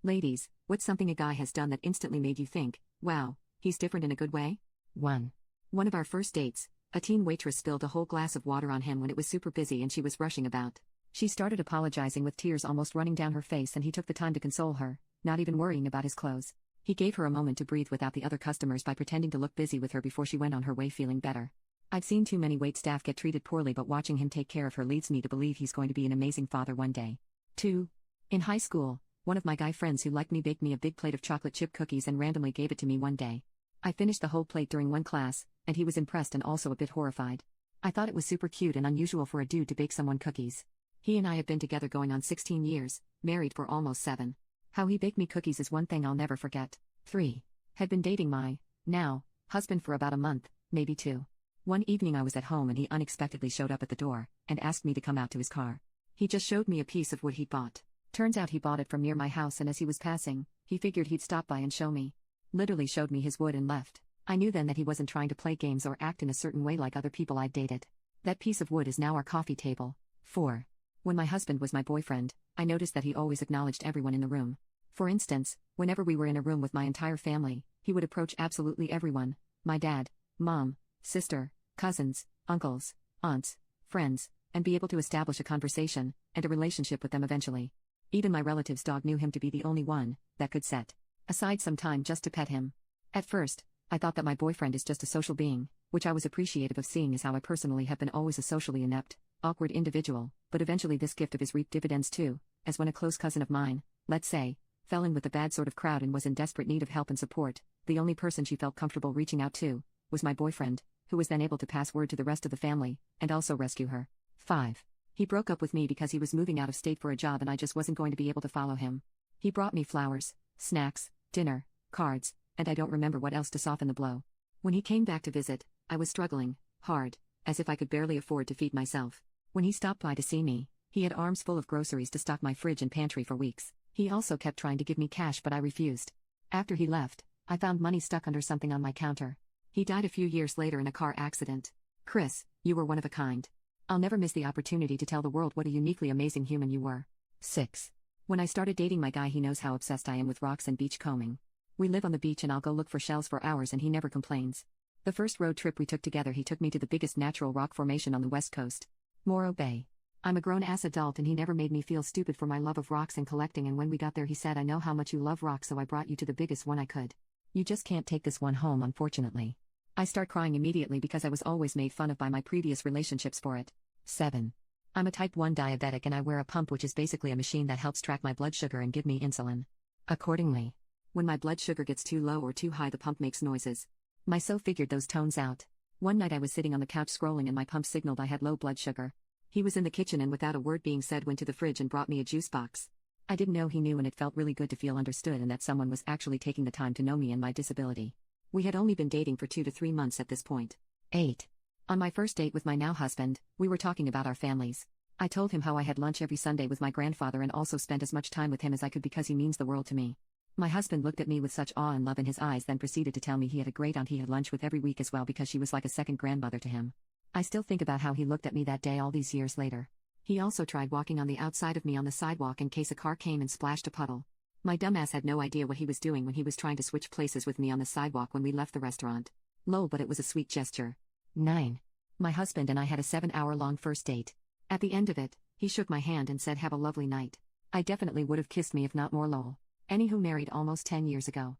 Ladies, what's something a guy has done that instantly made you think, wow, he's different in a good way? 1. One of our first dates, a teen waitress spilled a whole glass of water on him when it was super busy and she was rushing about. She started apologizing with tears almost running down her face, and he took the time to console her, not even worrying about his clothes. He gave her a moment to breathe without the other customers by pretending to look busy with her before she went on her way feeling better. I've seen too many waitstaff get treated poorly, but watching him take care of her leads me to believe he's going to be an amazing father one day. 2. In high school, one of my guy friends who liked me baked me a big plate of chocolate chip cookies and randomly gave it to me one day. I finished the whole plate during one class, and he was impressed and also a bit horrified. I thought it was super cute and unusual for a dude to bake someone cookies. He and I have been together going on 16 years, married for almost 7. How he baked me cookies is one thing I'll never forget. 3. Had been dating my, now, husband for about a month, maybe 2. One evening I was at home and he unexpectedly showed up at the door, and asked me to come out to his car. He just showed me a piece of wood he'd bought. Turns out he bought it from near my house, and as he was passing, he figured he'd stop by and show me. Literally showed me his wood and left. I knew then that he wasn't trying to play games or act in a certain way like other people I'd dated. That piece of wood is now our coffee table. 4. When my husband was my boyfriend, I noticed that he always acknowledged everyone in the room. For instance, whenever we were in a room with my entire family, he would approach absolutely everyone: my dad, mom, sister, cousins, uncles, aunts, friends, and be able to establish a conversation and a relationship with them eventually. Even my relative's dog knew him to be the only one that could set aside some time just to pet him. At first, I thought that my boyfriend is just a social being, which I was appreciative of, seeing as how I personally have been always a socially inept, awkward individual, but eventually this gift of his reaped dividends too, as when a close cousin of mine, let's say, fell in with the bad sort of crowd and was in desperate need of help and support, the only person she felt comfortable reaching out to was my boyfriend, who was then able to pass word to the rest of the family, and also rescue her. 5. He broke up with me because he was moving out of state for a job and I just wasn't going to be able to follow him. He brought me flowers, snacks, dinner, cards, and I don't remember what else to soften the blow. When he came back to visit, I was struggling hard, as if I could barely afford to feed myself. When he stopped by to see me, he had arms full of groceries to stock my fridge and pantry for weeks. He also kept trying to give me cash, but I refused. After he left, I found money stuck under something on my counter. He died a few years later in a car accident. Chris, you were one of a kind. I'll never miss the opportunity to tell the world what a uniquely amazing human you were. 6. When I started dating my guy, he knows how obsessed I am with rocks and beach combing. We live on the beach and I'll go look for shells for hours and he never complains. The first road trip we took together, he took me to the biggest natural rock formation on the west coast, Morro Bay. I'm a grown-ass adult and he never made me feel stupid for my love of rocks and collecting, and when we got there he said, "I know how much you love rocks, so I brought you to the biggest one I could. You just can't take this one home, unfortunately." I start crying immediately because I was always made fun of by my previous relationships for it. 7. I'm a type 1 diabetic and I wear a pump, which is basically a machine that helps track my blood sugar and give me insulin. Accordingly, when my blood sugar gets too low or too high, the pump makes noises. My so figured those tones out. One night I was sitting on the couch scrolling and my pump signaled I had low blood sugar. He was in the kitchen and without a word being said went to the fridge and brought me a juice box. I didn't know he knew, and it felt really good to feel understood and that someone was actually taking the time to know me and my disability. We had only been dating for 2 to 3 months at this point. 8. On my first date with my now husband, we were talking about our families. I told him how I had lunch every Sunday with my grandfather and also spent as much time with him as I could because he means the world to me. My husband looked at me with such awe and love in his eyes, then proceeded to tell me he had a great aunt he had lunch with every week as well because she was like a second grandmother to him. I still think about how he looked at me that day all these years later. He also tried walking on the outside of me on the sidewalk in case a car came and splashed a puddle. My dumbass had no idea what he was doing when he was trying to switch places with me on the sidewalk when we left the restaurant. Lol, but it was a sweet gesture. 9. My husband and I had a 7-hour-long first date. At the end of it, he shook my hand and said, "Have a lovely night." I definitely would have kissed me if not more. Lol. Anywho, married almost 10 years ago.